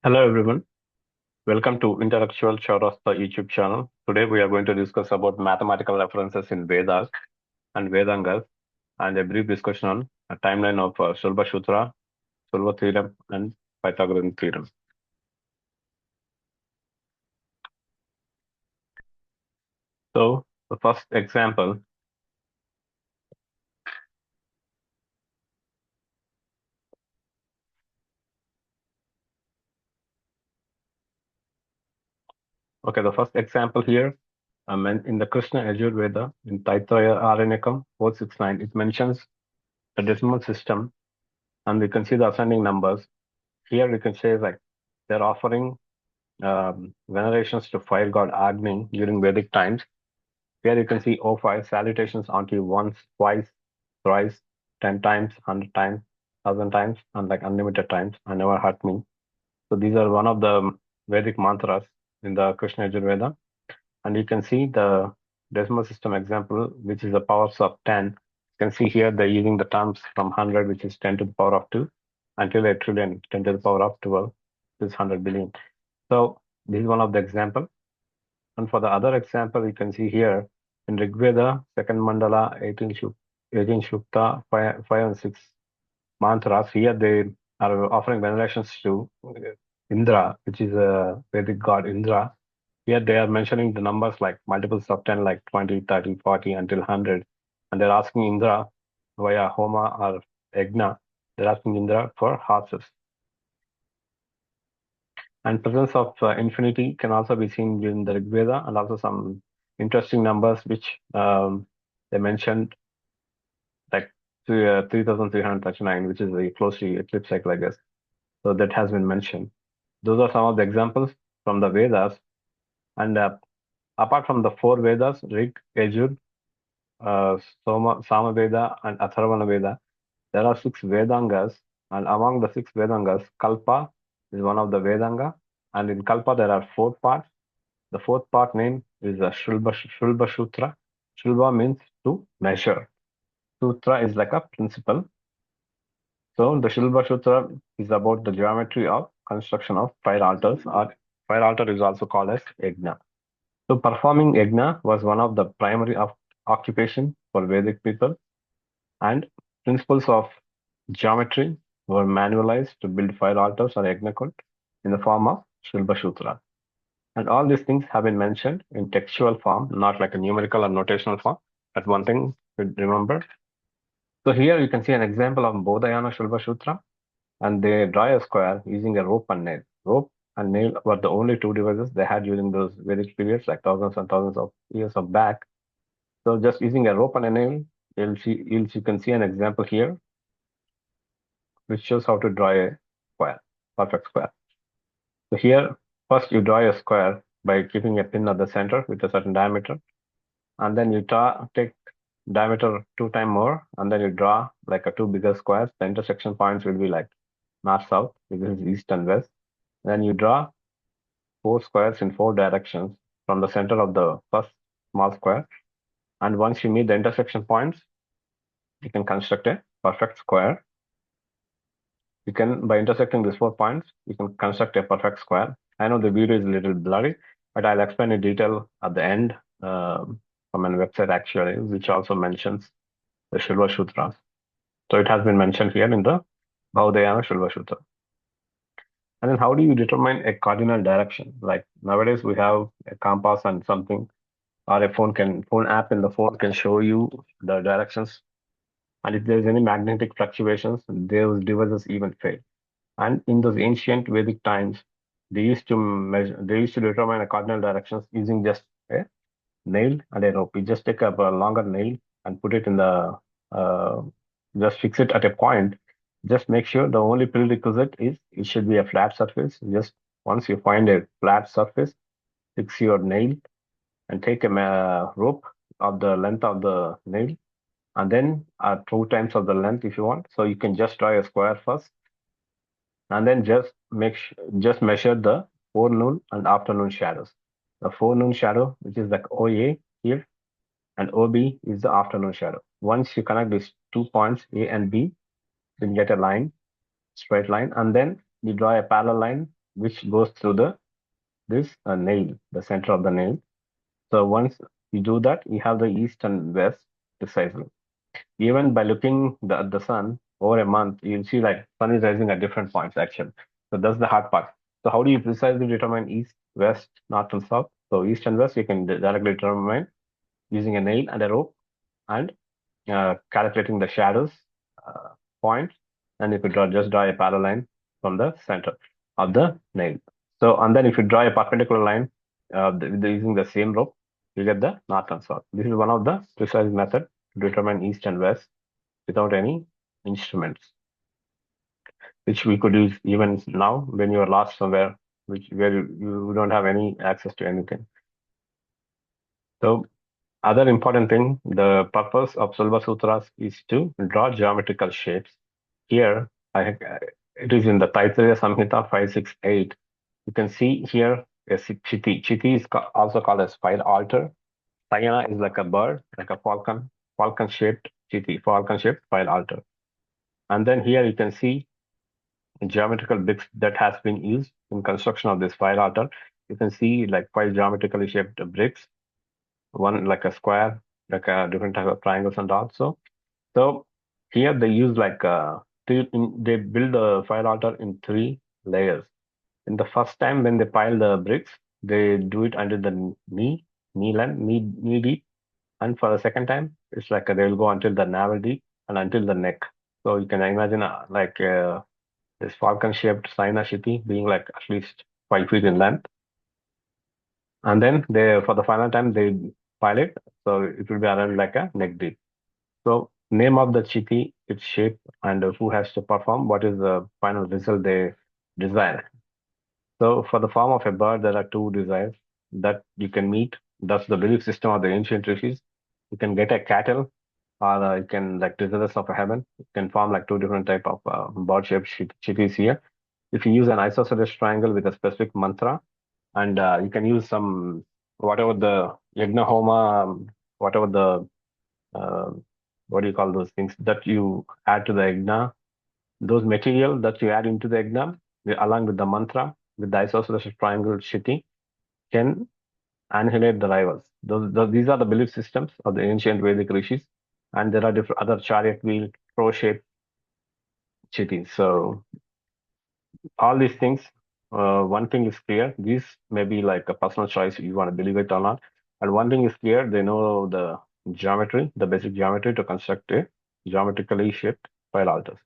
Hello everyone, welcome to Intellectual Chowrasta YouTube channel. Today we are going to discuss about mathematical references in Vedas and Vedangas and a brief discussion on a timeline of Sulba Sutra, Sulba theorem and Pythagorean theorem. So the first example, the first example here, in the Krishna Yajurveda in Taittiriya Aranakam 469, it mentions the decimal system and we can see the ascending numbers. Here we can say like they're offering venerations to fire god Agni during Vedic times. Here you can see O5 salutations onto you once, twice, thrice, 10 times, 100 times, 1,000 times, and like unlimited times. And never hurt me. So these are one of the Vedic mantras in the Krishna Yajurveda. And you can see the decimal system example, which is the powers of 10. You can see here they're using the terms from 100, which is 10 to the power of 2, until a trillion, 10 to the power of 12, which is 100 billion. So this is one of the example. And for the other example, you can see here in Rig Veda, second mandala, 18 Shukta, 5 and 6 mantras. Here they are offering venerations to Indra, which is a Vedic god Indra. Here they are mentioning the numbers like multiples of 10, like 20, 30, 40 until 100. And they're asking Indra via Homa or Yagna, they're asking Indra for horses. And presence of infinity can also be seen in the Rig Veda and also some interesting numbers which they mentioned like 3,339, which is a close to eclipse cycle, I guess. So that has been mentioned. Those are some of the examples from the Vedas. And apart from the four Vedas, Rig, Yajur, Sama Veda, and Atharvana Veda, there are six Vedangas. And among the six Vedangas, Kalpa is one of the Vedanga. And in Kalpa, there are four parts. The fourth part name is a Shulba Sutra. Shulba means to measure. Sutra is like a principle. So the Shulba Sutra is about the geometry of construction of fire altars, or fire altar is also called as yajna. So performing yajna was one of the primary of occupation for Vedic people, and principles of geometry were manualized to build fire altars or yajna kund in the form of Shulba Sutra. And all these things have been mentioned in textual form, not like a numerical or notational form. That's one thing to remember. So here you can see an example of Bodhayana Shulva Sutra, and they draw a square using a rope and nail. Rope and nail were the only two devices they had during those Vedic periods, like thousands and thousands of years of back. So just using a rope and a nail, you can see an example here, which shows how to draw a square, perfect square. So here, first you draw a square by keeping a pin at the center with a certain diameter, and then you take diameter two times more, and then you draw like a two bigger squares. The intersection points will be like north south, because it's east and west. Then you draw four squares in four directions from the center of the first small square, and once you meet the intersection points, you can construct a perfect square. You can, by intersecting these 4 points, you can construct a perfect square. I know the video is a little blurry, but I'll explain in detail at the end, from a website actually, which also mentions the Shilva Sutras. So it has been mentioned here in the Bhaudayana Shilva Sutra. And then how do you determine a cardinal direction? Like nowadays we have a compass and something, or a phone app in the phone can show you the directions. And if there's any magnetic fluctuations, those devices even fail. And in those ancient Vedic times, they used to determine a cardinal directions using just a nail and a rope. You just take up a longer nail and put it in the, uh, just fix it at a point. Just make sure the only prerequisite is it should be a flat surface. Just once you find a flat surface, fix your nail and take a rope of the length of the nail, and then 2 times of the length if you want. So you can just draw a square first, and then just measure the forenoon and afternoon shadows. The forenoon shadow, which is like OA here, and OB is the afternoon shadow. Once you connect these 2 points, A and B, you get a line, straight line, and then you draw a parallel line which goes through this nail, the center of the nail. So once you do that, you have the east and west precisely. Even by looking at the sun over a month, you'll see like sun is rising at different points actually. So that's the hard part. So how do you precisely determine east, west, north, and south? So east and west you can directly determine using a nail and a rope and calculating the shadows uh, points, and you could just draw a parallel line from the center of the nail. So, and then if you draw a perpendicular line using the same rope, you get the north and south. This is one of the precise method to determine east and west without any instruments, which we could use even now when you are lost somewhere, which where you don't have any access to anything. So other important thing, the purpose of Sulva Sutras is to draw geometrical shapes. Here, it is in the Taittiriya Samhita 568. You can see here a chiti. Chiti is also called as fire altar. Sayana is like a bird, like a falcon-shaped chiti, falcon-shaped fire altar. And then here you can see geometrical bricks that has been used in construction of this fire altar. You can see like five geometrically shaped bricks, one like a square, like a different type of triangles and also. So here they use like they build the fire altar in three layers. In the first time when they pile the bricks, they do it under the knee deep. And for the second time, it's like they'll go until the navel deep and until the neck. So you can imagine this falcon-shaped Saina Shiti being like at least 5 feet in length. And then they, for the final time, they pile it. So it will be around like a neck deep. So name of the chiti, its shape, and who has to perform, what is the final result they desire. So for the form of a bird, there are two desires that you can meet. That's the belief system of the ancient rishis. You can get a cattle, or you can like desires of a heaven. You can form like two different type of bird-shaped chittis here. If you use an isosceles triangle with a specific mantra, and you can use some whatever the yagna homa, whatever the uh, what do you call those things that you add to the yagna, those material that you add into the yagna along with the mantra with the isosceles triangle shiti can annihilate the rivals. These are the belief systems of the ancient Vedic rishis, and there are different other chariot wheel, crow shape chittis. So all these things, one thing is clear. These may be like a personal choice you want to believe it or not. And one thing is clear, they know the geometry, the basic geometry to construct a geometrically shaped file altars.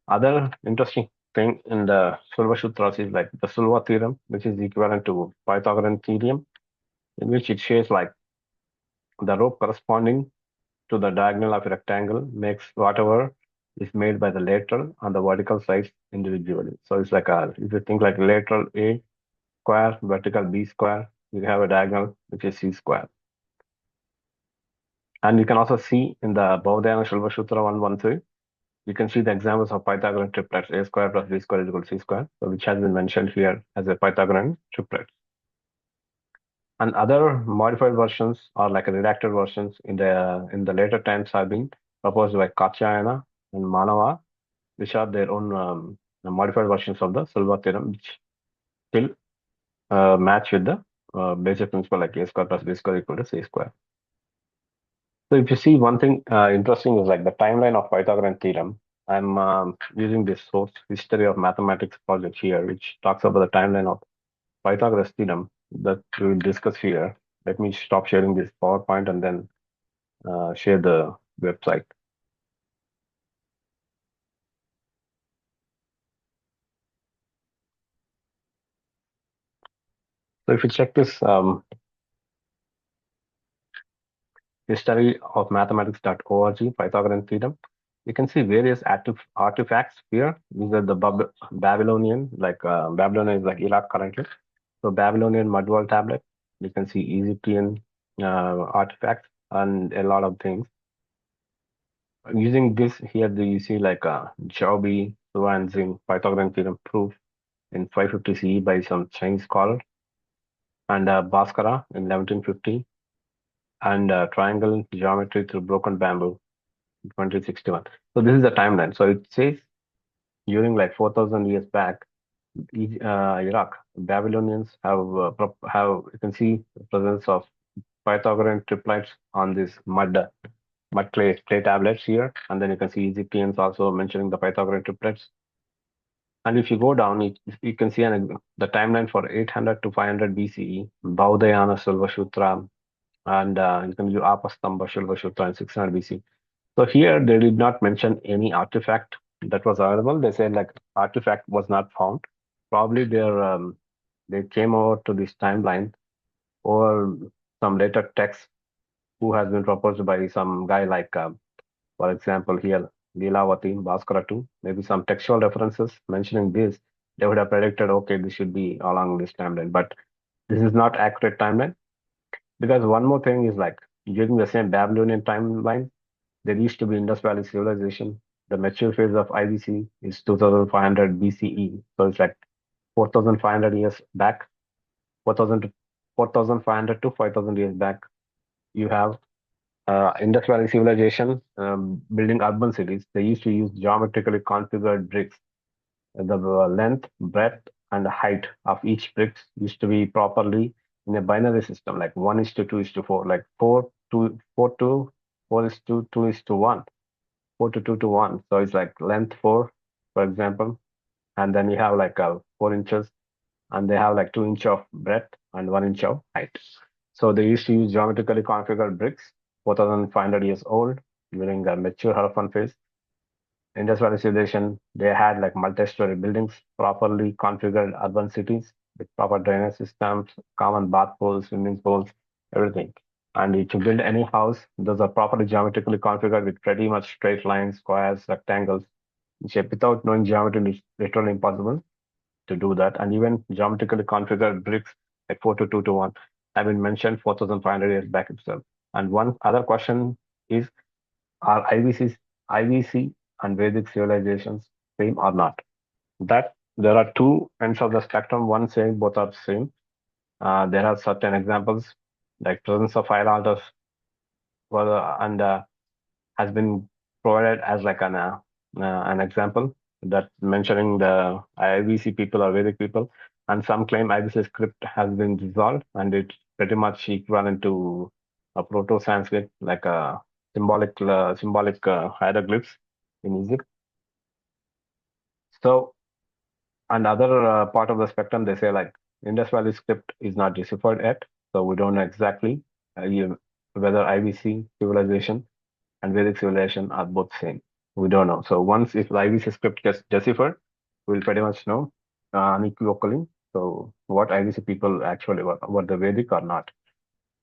Other interesting thing in the Sulva Sutras is like the Sulva theorem, which is equivalent to Pythagorean theorem, in which it shows like the rope corresponding to the diagonal of a rectangle makes whatever is made by the lateral and the vertical sides individually. So it's like if you think like lateral A square, vertical B square, you have a diagonal which is C square. And you can also see in the Baudhayana Shilva Sutra 113, you can see the examples of Pythagorean triplets, A square plus B square is equal to C square, so which has been mentioned here as a Pythagorean triplet. And other modified versions or like redacted versions in the later times have been proposed by Katyayana and Manava, which are their own modified versions of the Silva theorem, which still match with the basic principle like A square plus B square equal to C square. So if you see one thing interesting is like the timeline of Pythagorean theorem. I'm using this source history of mathematics project here, which talks about the timeline of Pythagoras theorem that we will discuss here. Let me stop sharing this PowerPoint and then share the website. So if you check this history of mathematics.org, Pythagorean theorem, you can see various artifacts here. These are the Babylonian, like Babylonian is like Iraq currently. So Babylonian mud wall tablet. You can see Egyptian artifacts and a lot of things. Using this here, you see like Joby, Suanzin, Pythagorean theorem proof in 550 CE by some Chinese scholar, and Bhaskara in 1150, and triangle geometry through broken bamboo, 2061. So this is the timeline. So it says during like 4,000 years back, Iraq. Babylonians have you can see the presence of Pythagorean triplets on this mud clay tablets here, and then you can see Egyptians also mentioning the Pythagorean triplets. And if you go down, you can see the timeline for 800 to 500 BCE, Baudayana Silva Sutra, and you can do Apastamba Silva Sutra in 600 BC. So here they did not mention any artifact that was available. They said like artifact was not found. Probably they came over to this timeline or some later text who has been proposed by some guy like, for example, here Leelavati, Bhaskara too. Maybe some textual references mentioning this. They would have predicted, okay, this should be along this timeline. But this is not accurate timeline because one more thing is like during the same Babylonian timeline, there used to be Indus Valley civilization. The mature phase of IBC is 2500 BCE. So it's like 4500 years back, 4000 to 4500 to 5000 years back. You have Indus Valley civilization building urban cities. They used to use geometrically configured bricks. The length, breadth, and the height of each bricks used to be properly in a binary system, like 1 is to 2 is to 4, like 4 to 4 is to 2 is to 1, 4 to 2 to 1. So it's like length 4, for example, and then you have like 4 inches, and they have like 2 inch of breadth and 1 inch of height. So they used to use geometrically configured bricks, 4,500 years old, during the mature Harappan phase. Indus Valley civilization, they had like multi-story buildings, properly configured urban cities with proper drainage systems, common bath pools, swimming pools, everything. And if you build any house, those are properly geometrically configured with pretty much straight lines, squares, rectangles. Shape without knowing geometry is literally impossible to do that. And even geometrically configured bricks like 4 to 2 to 1 have been mentioned 4,500 years back itself. And one other question is, are IVC and Vedic civilizations same or not? That there are two ends of the spectrum. One saying both are same. There are certain examples like presence of fire altars and has been provided as like an example that mentioning the IVC people or Vedic people, and some claim IVC script has been dissolved and it's pretty much equivalent to a Proto-Sanskrit, like a symbolic hieroglyphs in Egypt. So, and other part of the spectrum, they say like Indus Valley script is not deciphered yet, so we don't know exactly whether IVC civilization and Vedic civilization are both same. We don't know. So once if the IVC script gets deciphered, we'll pretty much know unequivocally. So what IVC people actually were the Vedic or not.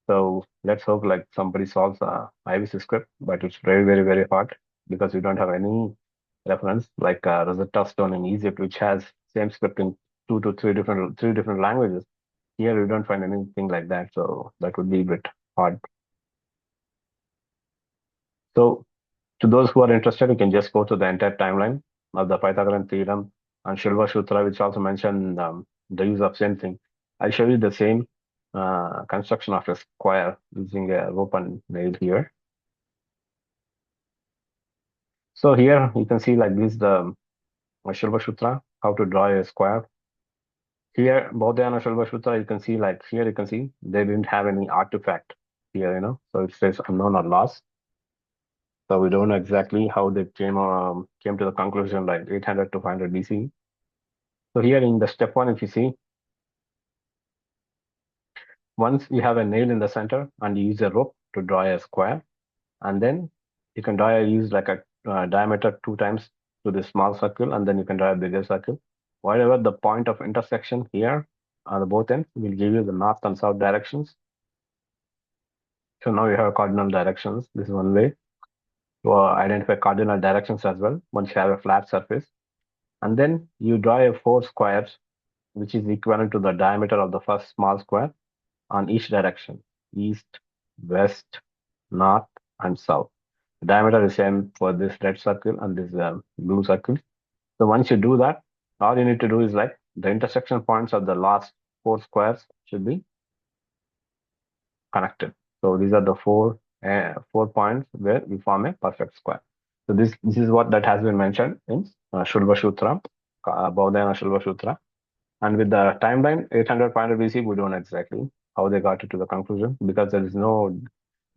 So let's hope like somebody solves IVC script, but it's very hard because we don't have any reference like Rosetta Stone in Egypt, which has same script in two to three different languages. Here we don't find anything like that, so that would be a bit hard. So to those who are interested, you can just go to the entire timeline of the Pythagorean theorem and Shilva Sutra, which also mention the use of same thing. I'll show you the same construction of a square using a rope and nail here. So here you can see like this the Shilva Sutra, how to draw a square. Here, Bodhyana Shilva Sutra, you can see like here you can see they didn't have any artifact here. So it says unknown or lost. So we don't know exactly how they came to the conclusion like 800 to 500 BC. So here in the step one, if you see, once you have a nail in the center and you use a rope to draw a square, and then you can use like a diameter 2 times to the small circle, and then you can draw a bigger circle. Whatever the point of intersection here on the both ends will give you the north and south directions. So now you have cardinal directions. This is one way to identify cardinal directions as well once you have a flat surface. And then you draw a 4 squares, which is equivalent to the diameter of the first small square on each direction, east, west, north, and south. The diameter is same for this red circle and this blue circle. So once you do that, all you need to do is like the intersection points of the last 4 squares should be connected. So these are the 4 points where we form a perfect square. So this is what that has been mentioned in Shulva Sutra, Baudayana Shulva Sutra. And with the timeline 800, 500 BC, we don't know exactly how they got to the conclusion because there is no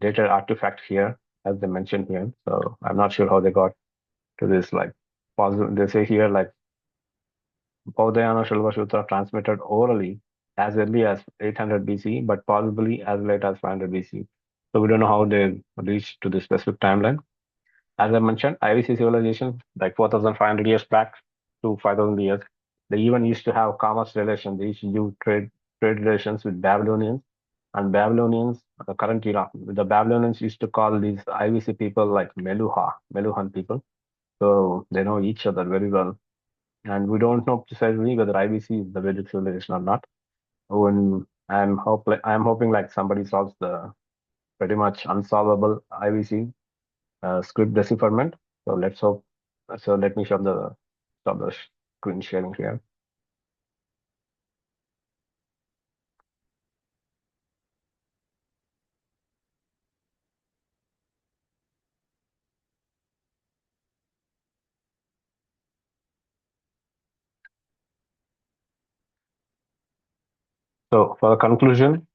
data artifact here, as they mentioned here. So I'm not sure how they got to this. Like, possible, they say here like Baudhayana Shilva Sutra transmitted orally as early as 800 BC, but possibly as late as 500 BC. So we don't know how they reached to this specific timeline. As I mentioned, IVC civilization, like 4,500 years back to 5,000 years, they even used to have commerce relations. They used to do trade relations with Babylonians. And Babylonians, the current era, the Babylonians used to call these IVC people like Meluhan people. So they know each other very well. And we don't know precisely whether IVC is the Vedic civilization or not. When I'm hoping like somebody solves the pretty much unsolvable IVC script decipherment. So let's hope. So let me stop the screen sharing here. So for the conclusion,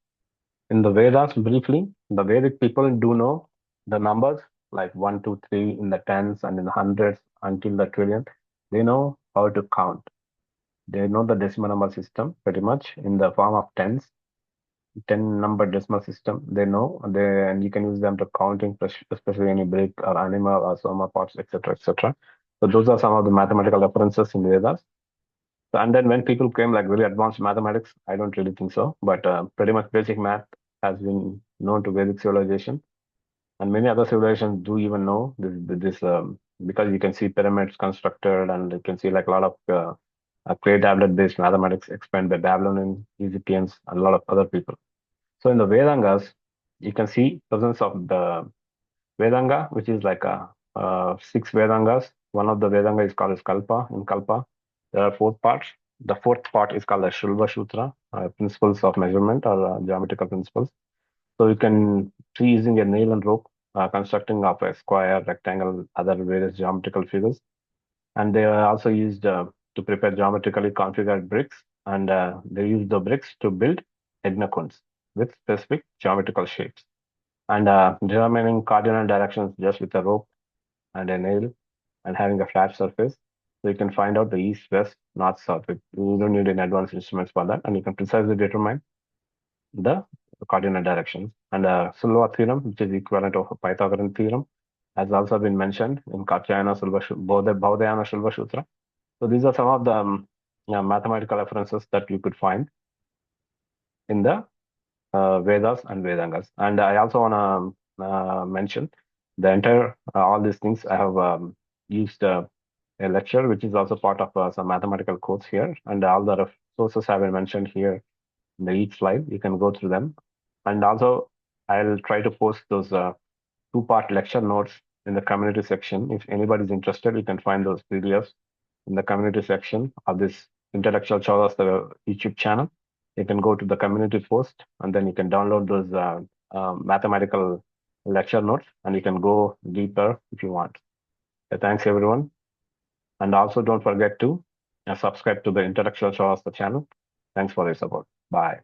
in the Vedas, briefly, the Vedic people do know the numbers like one, two, three in the tens and in the hundreds until the trillion. They know how to count. They know the decimal number system pretty much in the form of tens, 10 number decimal system. They know they and you can use them to counting, especially any brick or animal or soma parts, etc., etc. So those are some of the mathematical references in Vedas. So, and then when people came like very advanced mathematics, I don't really think so. But pretty much basic math has been known to Vedic civilization, and many other civilizations do even know this because you can see pyramids constructed, and you can see like a lot of clay tablet-based mathematics explained by Babylonian, Egyptians, and a lot of other people. So in the Vedangas, you can see presence of the Vedanga, which is like six Vedangas. One of the Vedanga is called as Kalpa. In Kalpa, there are four parts. The fourth part is called as Shulva Sutra, principles of measurement or geometrical principles. So you can see using a nail and rope, constructing of a square, rectangle, other various geometrical figures. And they are also used to prepare geometrically configured bricks. And they use the bricks to build hexagons with specific geometrical shapes. And determining cardinal directions just with a rope and a nail and having a flat surface. So you can find out the east, west, north, south. You don't need any advanced instruments for that. And you can precisely determine the cardinal directions. And Sulva theorem, which is equivalent of a Pythagorean theorem, has also been mentioned in Baudhayana Sulva Sutra. So these are some of the mathematical references that you could find in the Vedas and Vedangas. And I also want to mention the entire all these things. I have used a lecture which is also part of some mathematical codes here, and all the sources have been mentioned here in the each slide. You can go through them, and also I'll try to post those two-part lecture notes in the community section. If anybody's interested, you can find those PDFs in the community section of this Intellectual Chowrasta YouTube channel. You can go to the community post and then you can download those mathematical lecture notes and you can go deeper if you want. So thanks everyone. And also don't forget to subscribe to the Intellectual Chowrasta channel. Thanks for your support. Bye.